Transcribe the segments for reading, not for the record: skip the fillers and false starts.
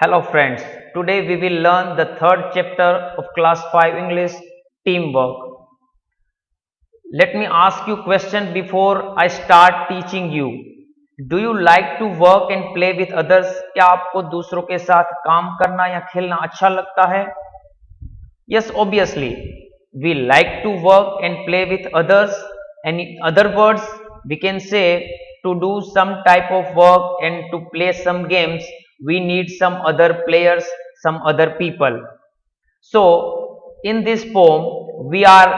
Hello friends, today we will learn the third chapter of class 5 English, teamwork. Let me ask you a question before I start teaching you. Do you like to work and play with others? क्या आपको दूसरों के साथ काम करना या खेलना अच्छा लगता है? Yes, obviously. We like to work and play with others, and in other words, we can say to do some type of work and to play some games, we need some other players, some other people. So, in this poem, we are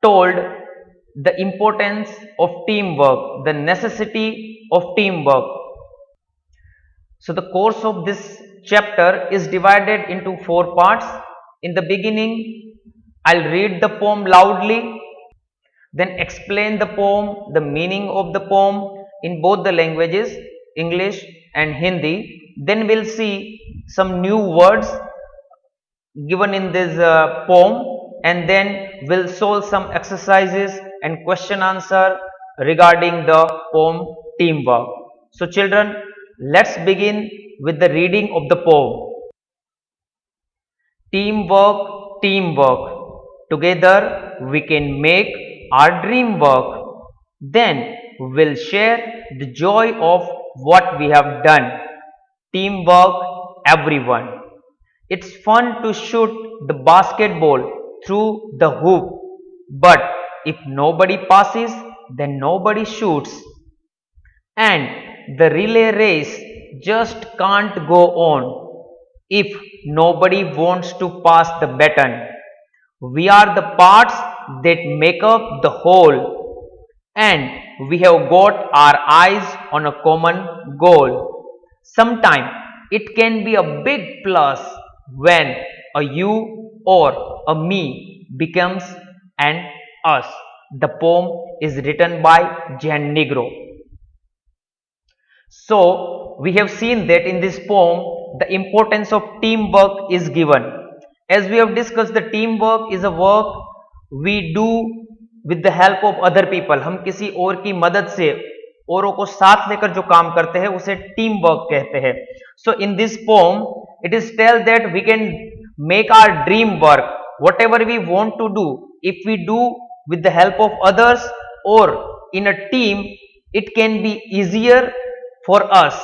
told the importance of teamwork, the necessity of teamwork. So, the course of this chapter is divided into 4 parts. In the beginning, I'll read the poem loudly, then explain the poem, the meaning of the poem in both the languages, English and Hindi. Then we'll see some new words given in this poem, and then we'll solve some exercises and question answer regarding the poem teamwork. So children, let's begin with the reading of the poem. Teamwork, teamwork. Together we can make our dream work. Then we'll share the joy of what we have done. Teamwork, everyone. It's fun to shoot the basketball through the hoop. But if nobody passes, then nobody shoots. And the relay race just can't go on if nobody wants to pass the baton. We are the parts that make up the whole, and we have got our eyes on a common goal. Sometimes it can be a big plus when a you or a me becomes an us. The poem is written by Jan Negro. So, we have seen that in this poem, the importance of teamwork is given. As we have discussed, the teamwork is a work we do with the help of other people. हम किसी और की मदद से औरों को साथ लेकर जो काम करते हैं उसे टीम वर्क कहते हैं. So in this poem, it is tell that we can make our dream work. Whatever we want to do, if we do with the help of others or in a team, it can be easier for us,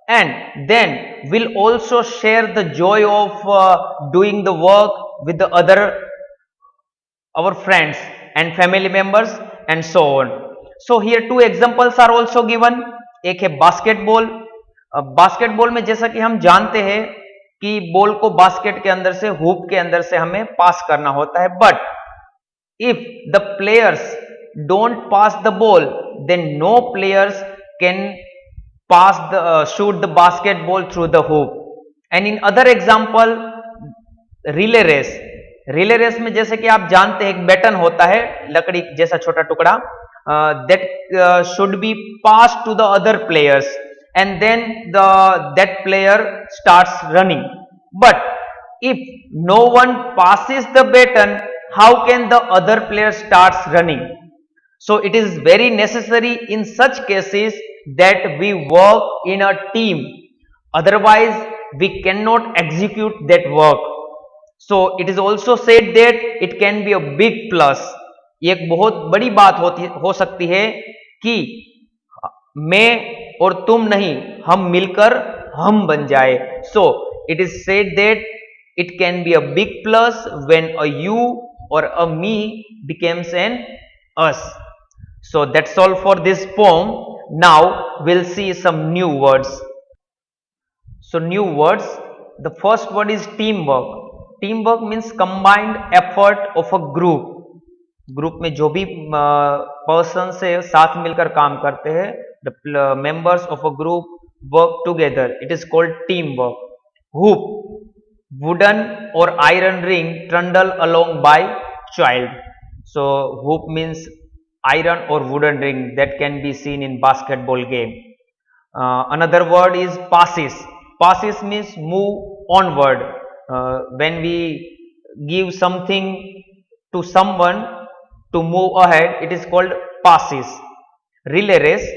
and then we'll also share the joy of doing the work with the other our friends and family members and so on. So here two examples are also given. एक है basketball. Basketball में जैसा कि हम जानते हैं कि ball को बास्केट के अंदर से हुप के अंदर से हमें पास करना होता है, but if the players don't pass the ball, then no players can pass the shoot the basketball through the hoop. And in other example, relay race. Relay race में जैसे कि आप जानते हैं एक बैटन होता है लकड़ी जैसा छोटा टुकड़ा, that should be passed to the other players, and then that player starts running. But if no one passes the baton, how can the other player starts running? So it is very necessary in such cases that we work in a team. Otherwise, we cannot execute that work. So it is also said that it can be a big plus. ये एक बहुत बड़ी बात हो सकती है कि मैं और तुम नहीं, हम मिलकर हम बन जाए. So it is said that it can be a big plus when a you or a me becomes an us. So that's all for this poem. Now we'll see some new words. So new words. The first word is teamwork. Teamwork means combined effort of a group. Group में जो भी person से साथ मिलकर काम करते हैं, the members of a group work together, it is called team work. Hoop, wooden और iron ring trundle along by child. So hoop means iron or wooden ring that can be seen in basketball game. Another word is passes. Passes means move onward. When we give something to someone to move ahead, it is called passes. Relay race,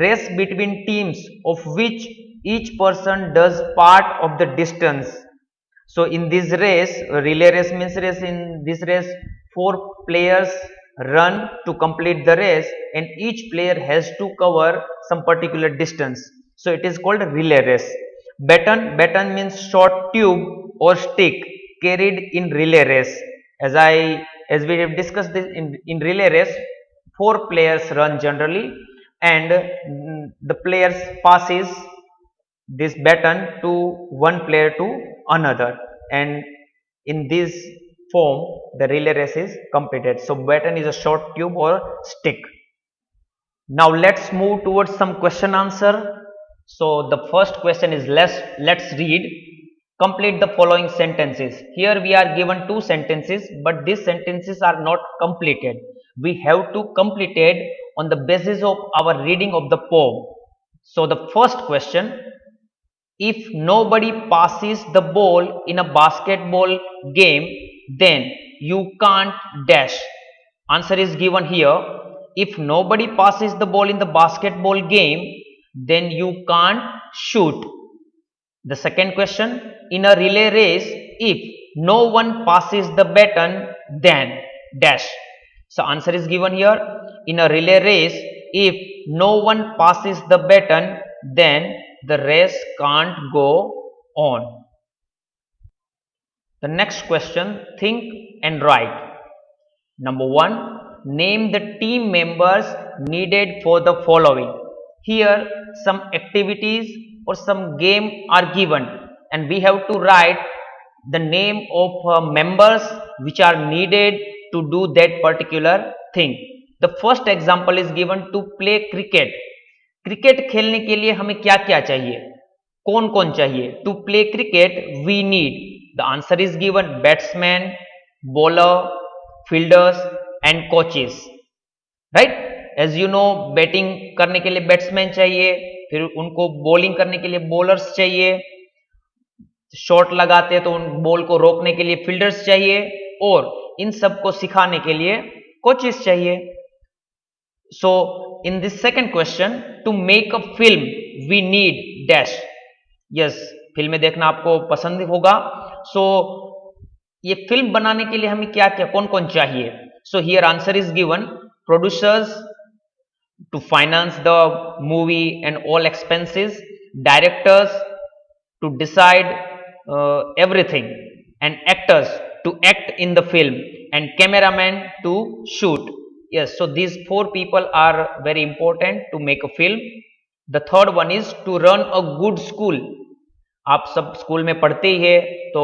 race between teams of which each person does part of the distance. So in this race, relay race means race, in this race, 4 players run to complete the race and each player has to cover some particular distance. So it is called relay race. Baton means short tube or stick carried in relay race. As we have discussed this in relay race, 4 players run generally and the players passes this baton to one player to another, and in this form the relay race is completed. So baton is a short tube or stick. Now let's move towards some question answer. So the first question is, let's read. Complete the following sentences. Here we are given 2 sentences, but these sentences are not completed. We have to complete it on the basis of our reading of the poem. So the first question: if nobody passes the ball in a basketball game, then you can't dash. Answer is given here. If nobody passes the ball in the basketball game, then you can't shoot. The second question: in a relay race, if no one passes the baton, then dash. So answer is given here. In a relay race, if no one passes the baton, then the race can't go on. The next question: think and write. Number 1, name the team members needed for the following. Here some activities or some game are given and we have to write the name of members which are needed to do that particular thing. The first example is given to play cricket. Cricket खेलने के लिए हमें क्या क्या चाहिए, कौन कौन चाहिए? To play cricket we need, the answer is given batsman, bowler, fielders and coaches, right? As you know, batting करने के लिए बैट्समैन चाहिए, फिर उनको बॉलिंग करने के लिए बॉलर्स चाहिए, शॉट लगाते हैं तो उन बॉल को रोकने के लिए फील्डर्स चाहिए और इन सब को सिखाने के लिए कोचेस चाहिए. So in this second question, to make a film we need dash. Yes, फिल्में देखना आपको पसंद होगा. So ये फिल्म बनाने के लिए हमें क्या क्या कौन कौन चाहिए? So here answer is given: producers to finance the movie and all expenses, directors to decide everything, and actors to act in the film, and cameraman to shoot. Yes, so these 4 people are very important to make a film. The third one is to run a good school. आप सब school में पढ़ते ही है तो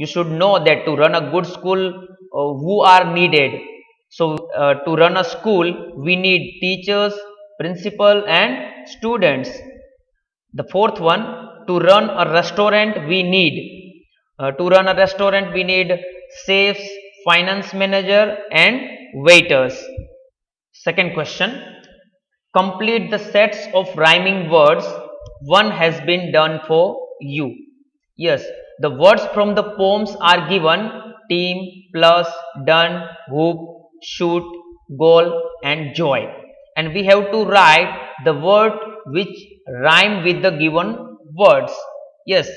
you should know that to run a good school who are needed. So to run a school we need teachers, principal and students. The fourth one, to run a restaurant we need safes, finance manager and waiters. Second question, complete the sets of rhyming words. One has been done for you. Yes, the words from the poems are given: team, plus, done, hoop, shoot, goal and joy, and we have to write the word which rhyme with the given words. Yes,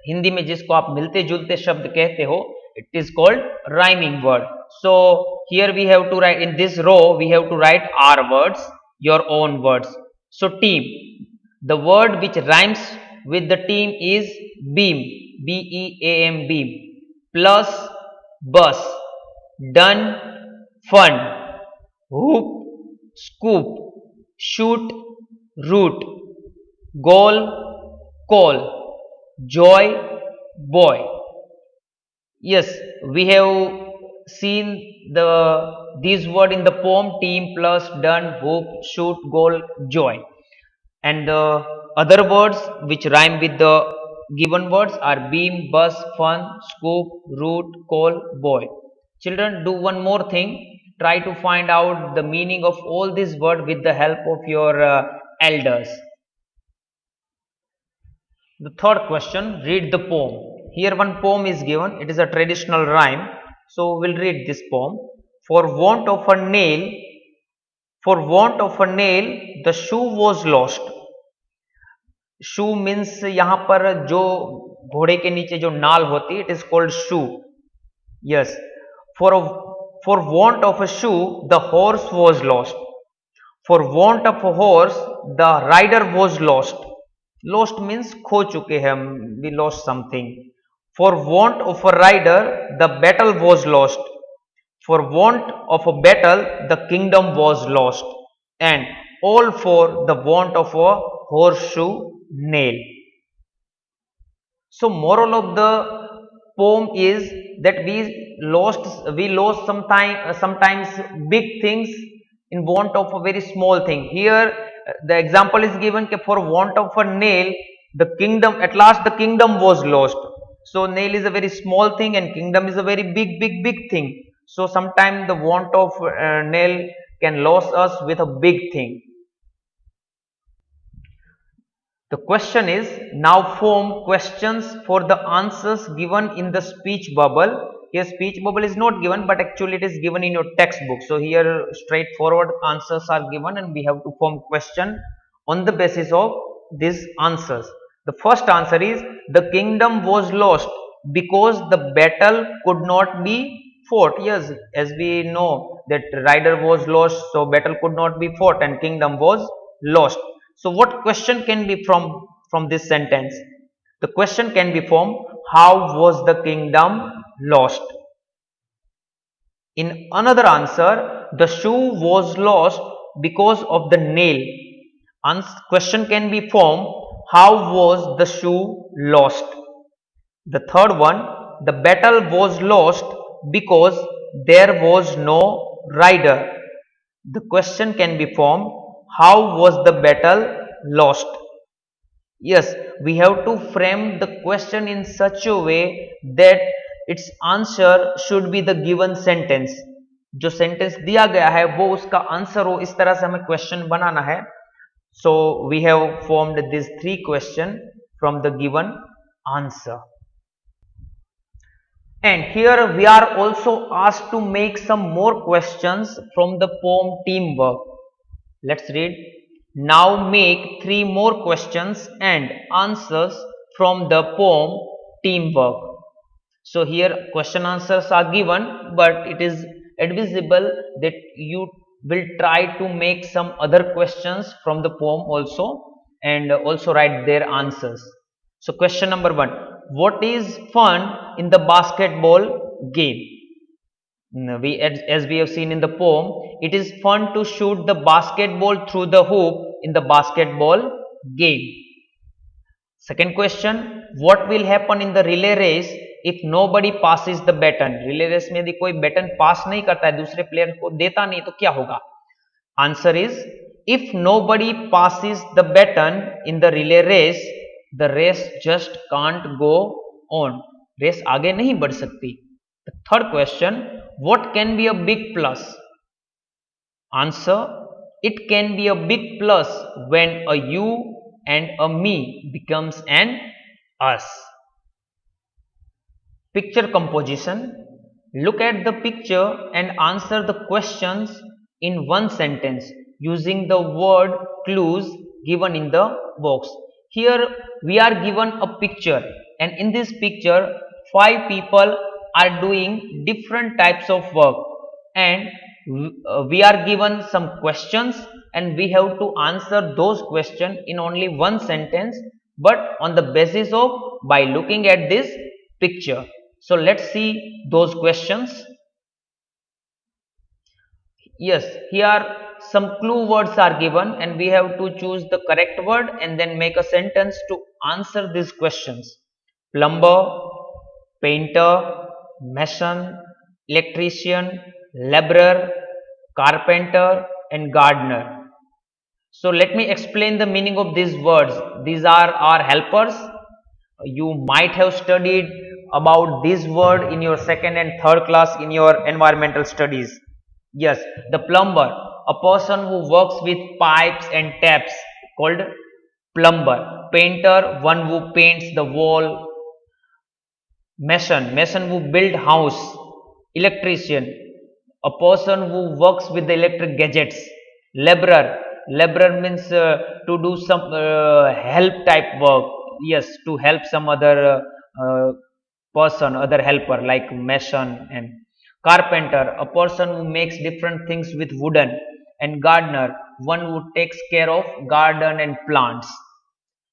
Hindi में जिसको आप मिलते जुलते शब्द कहते हो, it is called rhyming word. So here we have to write, in this row we have to write our words, your own words. So team, the word which rhymes with the team is beam, B-E-A-M, beam, plus bus, done, fun, hoop, scoop, shoot, root, goal, call, joy, boy. Yes, we have seen these words in the poem: team, plus, done, hope, shoot, goal, joy. And the other words which rhyme with the given words are beam, bus, fun, scoop, root, call, boy. Children, do one more thing. Try to find out the meaning of all these words with the help of your elders. The third question, read the poem. Here one poem is given. It is a traditional rhyme. So we'll read this poem. For want of a nail, the shoe was lost. Shoe means यहाँ पर जो घोड़े के नीचे जो नाल होती है, it is called shoe. Yes. For for want of a shoe the horse was lost. For want of a horse the rider was lost. Lost means खो चुके हैं हम, we lost something. For want of a rider the battle was lost. For want of a battle, the kingdom was lost, and all for the want of a horseshoe nail. So, moral of the poem is that we lost sometimes big things in want of a very small thing. Here, the example is given that for want of a nail, the kingdom, at last the kingdom was lost. So, nail is a very small thing and kingdom is a very big thing. So, sometimes the want of nail can lose us with a big thing. The question is, now form questions for the answers given in the speech bubble. Here speech bubble is not given, but actually it is given in your textbook. So here straightforward answers are given and we have to form question on the basis of these answers. The first answer is, the kingdom was lost because the battle could not be fought. Yes, as we know that rider was lost, so battle could not be fought and kingdom was lost. So what question can be from this sentence? The question can be from, how was the kingdom lost? In another answer, the shoe was lost because of the nail. Question can be from, how was the shoe lost? The third one, the battle was lost because there was no rider. The question can be formed, how was the battle lost? Yes, we have to frame the question in such a way that its answer should be the given sentence. जो sentence दिया गया है वो उसका answer हो, इस तरह से हमें क्वेश्चन बनाना है. So we have formed these three questions from the given answer. And here we are also asked to make some more questions from the poem Teamwork. Let's read. Now make 3 more questions and answers from the poem Teamwork. So here question answers are given, but it is advisable that you will try to make some other questions from the poem also and also write their answers. So question number 1. What is fun in the basketball game? As we have seen in the poem, it is fun to shoot the basketball through the hoop in the basketball game. Second question, what will happen in the relay race if nobody passes the baton? Relay race में यदि कोई baton पास नहीं करता है, दूसरे player को देता नहीं, तो क्या होगा? Answer is, if nobody passes the baton in the relay race, the race just can't go on. Race आगे नहीं बढ़ सकती. The third question, what can be a big plus? Answer, it can be a big plus when a you and a me becomes an us. Picture composition. Look at the picture and answer the questions in one sentence using the word clues given in the box. Here we are given a picture, and in this picture 5 people are doing different types of work, and we are given some questions and we have to answer those questions in only one sentence, but on the basis of by looking at this picture. So let's see those questions. Yes, here some clue words are given and we have to choose the correct word and then make a sentence to answer these questions. Plumber, painter, mason, electrician, laborer, carpenter and gardener. So let me explain the meaning of these words. These are our helpers. You might have studied about this word in your second and third class in your environmental studies. Yes, the plumber, a person who works with pipes and taps, called plumber. Painter, one who paints the wall. Mason who build house. Electrician, a person who works with the electric gadgets. Laborer, Laborer means to do some help type work. Yes, to help some other person, other helper like mason and carpenter, a person who makes different things with wooden, and gardener, one who takes care of garden and plants.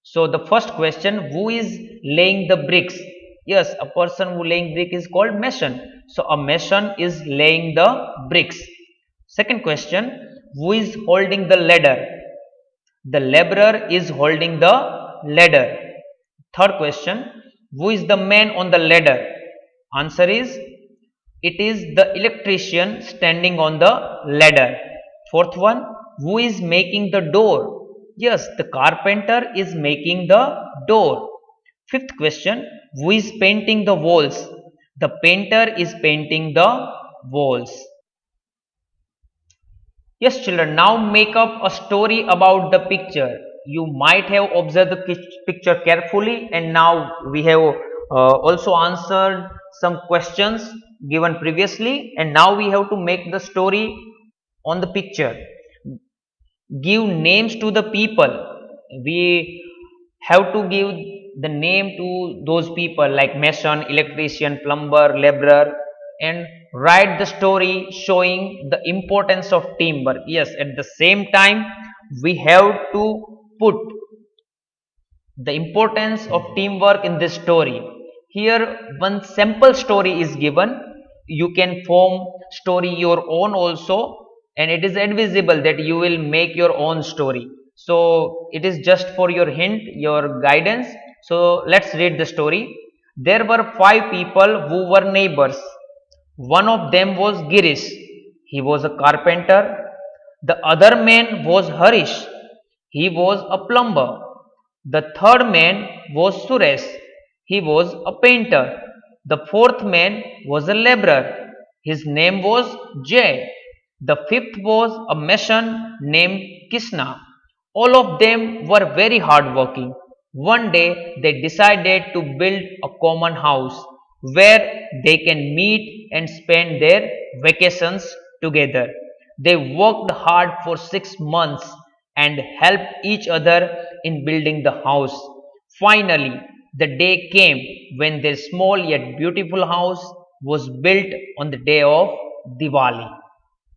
So the first question, who is laying the bricks? Yes, a person who laying brick is called mason. So a mason is laying the bricks. Second question, who is holding the ladder? The laborer is holding the ladder. Third question, who is the man on the ladder? Answer is, it is the electrician standing on the ladder. Fourth one, who is making the door? Yes, the carpenter is making the door. Fifth question, who is painting the walls? The painter is painting the walls. Yes, children, now make up a story about the picture. You might have observed the picture carefully, and now we have also answered some questions given previously, and now we have to make the story on the picture. Give names to the people. We have to give the name to those people like mason, electrician, plumber, laborer, and write the story showing the importance of teamwork. Yes, at the same time, we have to put the importance of teamwork in this story. Here one sample story is given. You can form story your own also, and it is advisable that you will make your own story. So it is just for your hint, your guidance. So let's read the story. There were 5 people who were neighbors. One of them was Girish. He was a carpenter. The other man was Harish. He was a plumber. The third man was Suresh. He was a painter. The fourth man was a laborer. His name was Jay. The fifth was a mason named Krishna. All of them were very hardworking. One day they decided to build a common house where they can meet and spend their vacations together. They worked hard for 6 months and helped each other in building the house. Finally, the day came when their small yet beautiful house was built on the day of Diwali.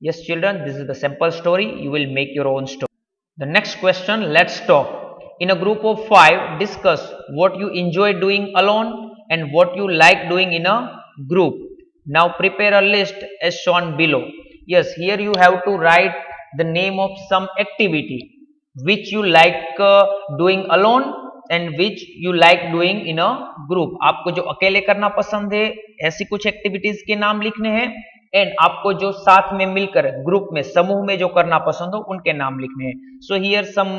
Yes, children, this is the simple story. You will make your own story. The next question, let's talk. In a group of 5, discuss what you enjoy doing alone and what you like doing in a group. Now prepare a list as shown below. Yes, here you have to write the name of some activity which you like doing alone and which you like doing in a group. आपको जो अकेले करना पसंद है ऐसी कुछ activities के नाम लिखने हैं, एंड आपको जो साथ में मिलकर ग्रुप में समूह में जो करना पसंद हो उनके नाम लिखने हैं. So here some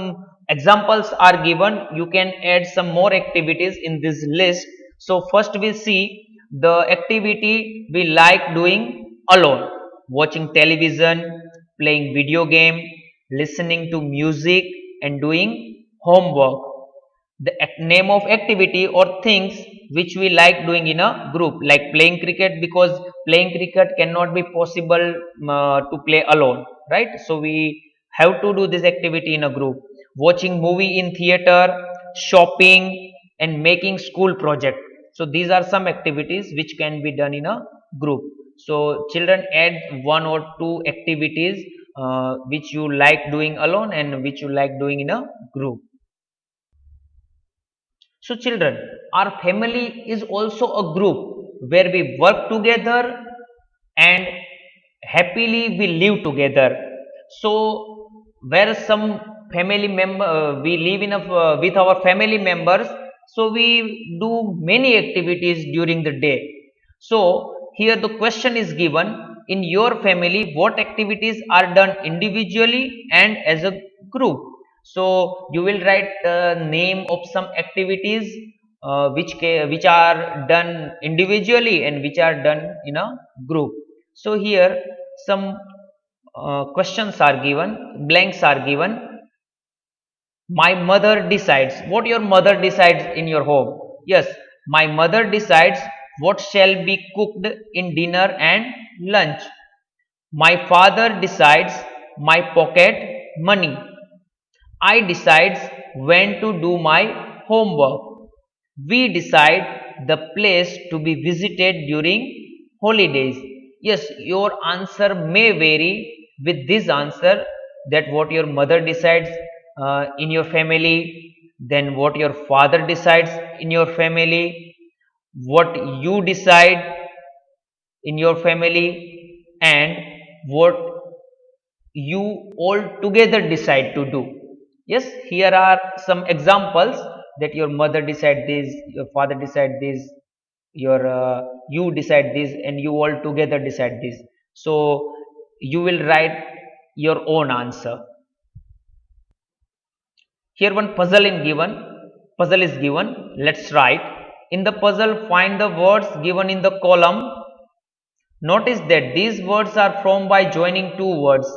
examples are given. You can add some more activities in this list. So first we see the activity we like doing alone: watching television, playing video game, listening to music, and doing homework. The name of activity or things which we like doing in a group, like playing cricket, because playing cricket cannot be possible to play alone, right? So we have to do this activity in a group. Watching movie in theater, shopping, and making school project. So these are some activities which can be done in a group. So children, add 1 or 2 activities which you like doing alone and which you like doing in a group. So children, our family is also a group where we work together and happily we live together. So where some family member we live in with our family members, so we do many activities during the day. So here the question is given: in your family what activities are done individually and as a group? So you will write the name of some activities which are done individually and which are done in a group. So here some questions are given, blanks are given. My mother decides. What your mother decides in your home? Yes, my mother decides what shall be cooked in dinner and lunch. My father decides my pocket money. I decides when to do my homework. We decide the place to be visited during holidays. Yes, your answer may vary with this answer, that what your mother decides in your family, then what your father decides in your family, what you decide in your family, and what you all together decide to do. Yes, here are some examples, that your mother decide this, your father decide this, your you decide this, and you all together decide this. So you will write your own answer. Here one puzzle is given. Let's write. In the puzzle, find the words given in the column. Notice that these words are formed by joining two words.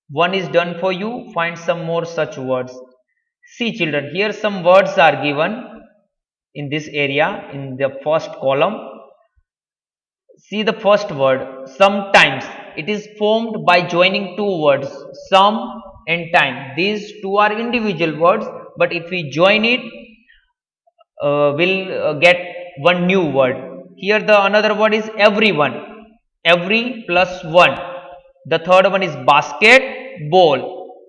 One is done for you. Find some more such words. See children, here some words are given in this area in the first column. See the first word, sometimes. It is formed by joining two words, some and time. These two are individual words, but if we join it, we'll get one new word. Here the another word is everyone. Every plus one. The third one is basketball.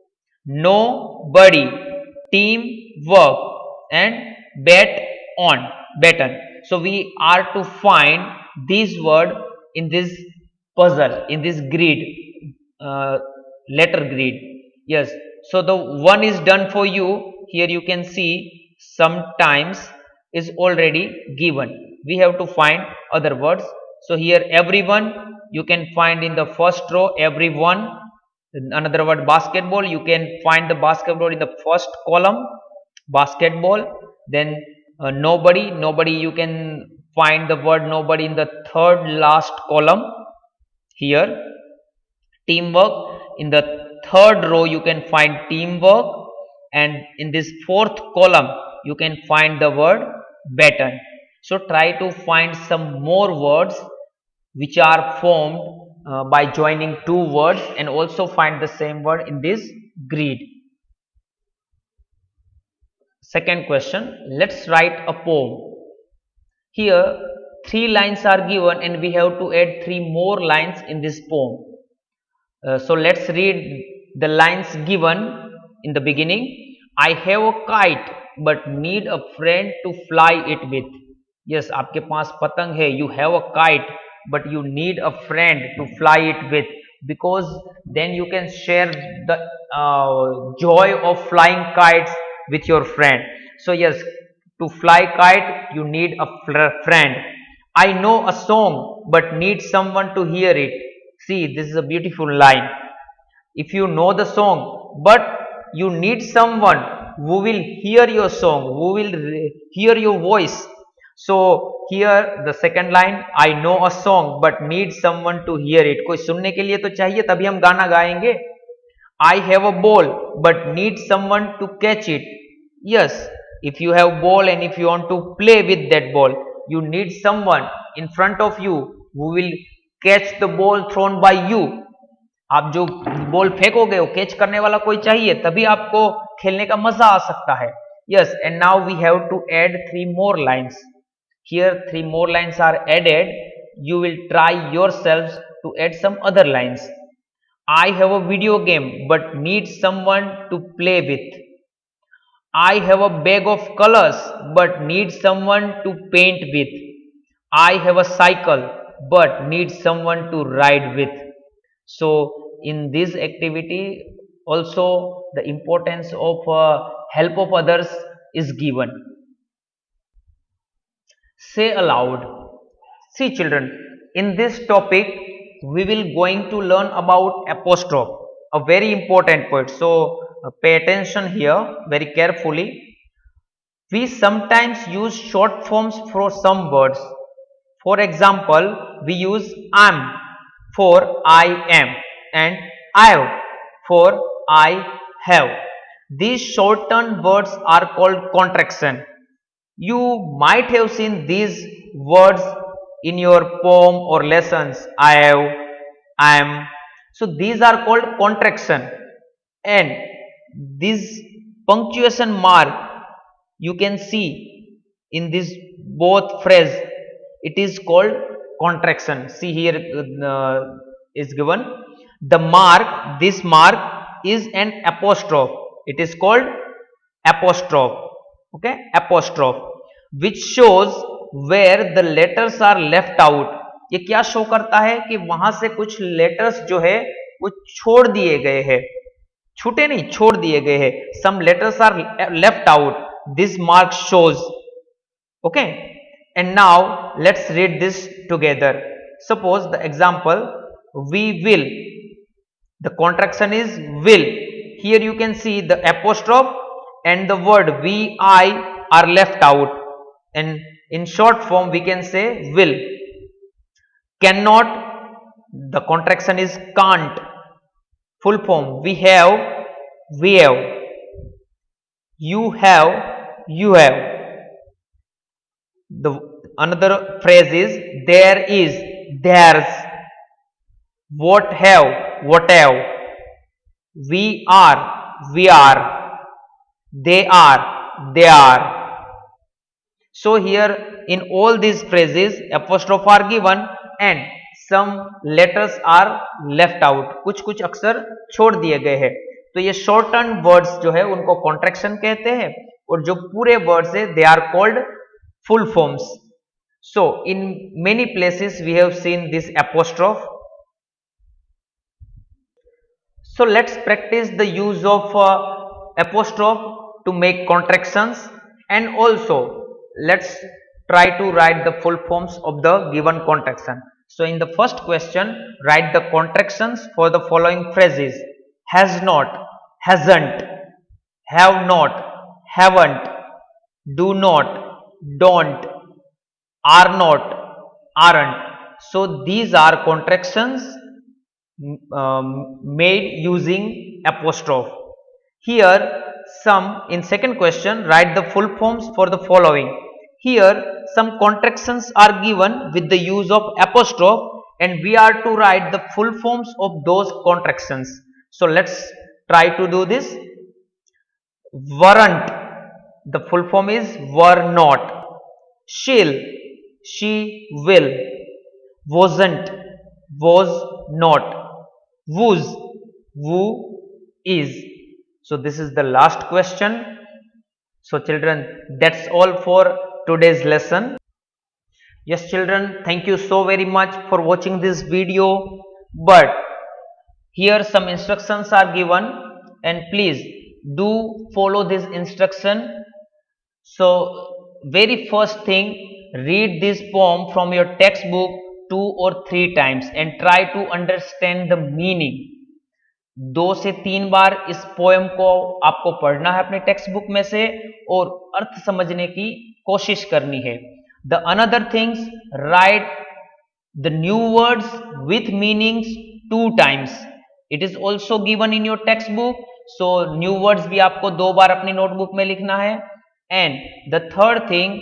Nobody, teamwork, and bet on, baton. So we are to find this word in this puzzle, in this grid, uh, letter grid. Yes, so the one is done for you. Here you can see sometimes is already given. We have to find other words. So here everyone you can find in the first row, everyone. Another word basketball, you can find the basketball in the first column, basketball. Then nobody you can find the word nobody in the third last column. Here teamwork, in the third row you can find teamwork, and in this fourth column you can find the word baton. So try to find some more words which are formed by joining two words, and also find the same word in this grid. Second question, let's write a poem. Here three lines are given and we have to add three more lines in this poem. So let's read the lines given in the beginning. I have a kite but need a friend to fly it with. Yes, आपके पास पतंग है, you have a kite but you need a friend to fly it with, because then you can share the joy of flying kites with your friend. So yes, to fly kite you need a friend. I know a song but need someone to hear it. See, this is a beautiful line. If you know the song but you need someone who will hear your song, who will hear your voice. So here the second line, I know a song but need someone to hear it. कोई सुनने के लिए तो चाहिए, तभी हम गाना गाएंगे. I have a ball but need someone to catch it. Yes, if you have ball and if you want to play with that ball, you need someone in front of you who will catch the ball thrown by you. आप जो ball फेंकोगे वो catch करने वाला कोई चाहिए, तभी आपको खेलने का मजा आ सकता है. Yes, and now we have to add three more lines. Here three more lines are added. You will try yourselves to add some other lines. I have a video game but need someone to play with. I have a bag of colors but need someone to paint with. I have a cycle but need someone to ride with. So in this activity also the importance of help of others is given. Say aloud. See children, in this topic we will going to learn about apostrophe, a very important point. So pay attention here very carefully. We sometimes use short forms for some words. For example, we use am for I am and I for I have. These shortened words are called contraction. You might have seen these words in your poem or lessons. I have, I am. So these are called contraction, and these punctuation mark you can see in this both phrase, it is called contraction. See here, is given the mark, this mark is an apostrophe, it is called apostrophe. Okay, apostrophe, which shows where the letters are left out. ये क्या show करता है कि वहां से कुछ letters जो है वो छोड़ दिए गए हैं, छूटे नहीं, छोड़ दिए गए हैं. Some letters are left out, this mark shows. Okay, and now let's read this together. Suppose the example, we will, the contraction is will. Here you can see the apostrophe and the word vi are left out, and in short form we can say will. Cannot, the contraction is can't. Full form, we have, we have. You have, you have. The another phrase is there is, there's. What have, what have. We are, we are. They are, they are. So here in all these phrases apostrophe are given and some letters are left out, कुछ कुछ अक्षर छोड़ दिए गए हैं. तो ये shortened words जो है उनको contraction कहते हैं, और जो पूरे words है they are called full forms. So in many places we have seen this apostrophe. So let's practice the use of apostrophe to make contractions, and also let's try to write the full forms of the given contraction. So in the first question, write the contractions for the following phrases: has not, hasn't, have not, haven't, do not, don't, are not, aren't. So these are contractions made using apostrophe. Here some, in second question, write the full forms for the following. Here some contractions are given with the use of apostrophe and we are to write the full forms of those contractions. So let's try to do this. Weren't, the full form is were not. Shall, she will. Wasn't, was not. Was, who, is. So this is the last question. So children, that's all for today's lesson. Yes children, thank you so very much for watching this video. But here some instructions are given and please do follow this instruction. So very first thing, read this poem from your textbook 2 or 3 times and try to understand the meaning. 2 से 3 बार इस poem को आपको पढ़ना है अपने text book में से और अर्थ समझने की कोशिश करनी है. The another things, right the new words with meanings 2 times. It is also given in your text book. So new words भी आपको 2 बार अपनी नोटबुक में लिखना है. And the third thing,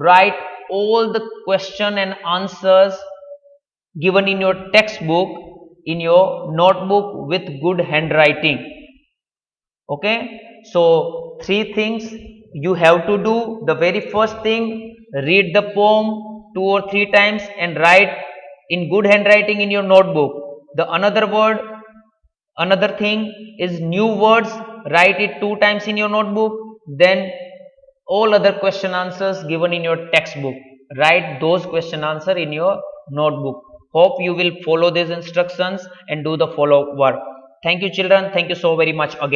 right all the question and answers given in your textbook in your notebook with good handwriting. Okay, so 3 things you have to do. The very first thing, read the poem 2 or 3 times and write in good handwriting in your notebook. The another thing is new words, write it 2 times in your notebook. Then all other question answers given in your textbook, write those question answer in your notebook. Hope you will follow these instructions and do the follow work. Thank you children. Thank you so very much again.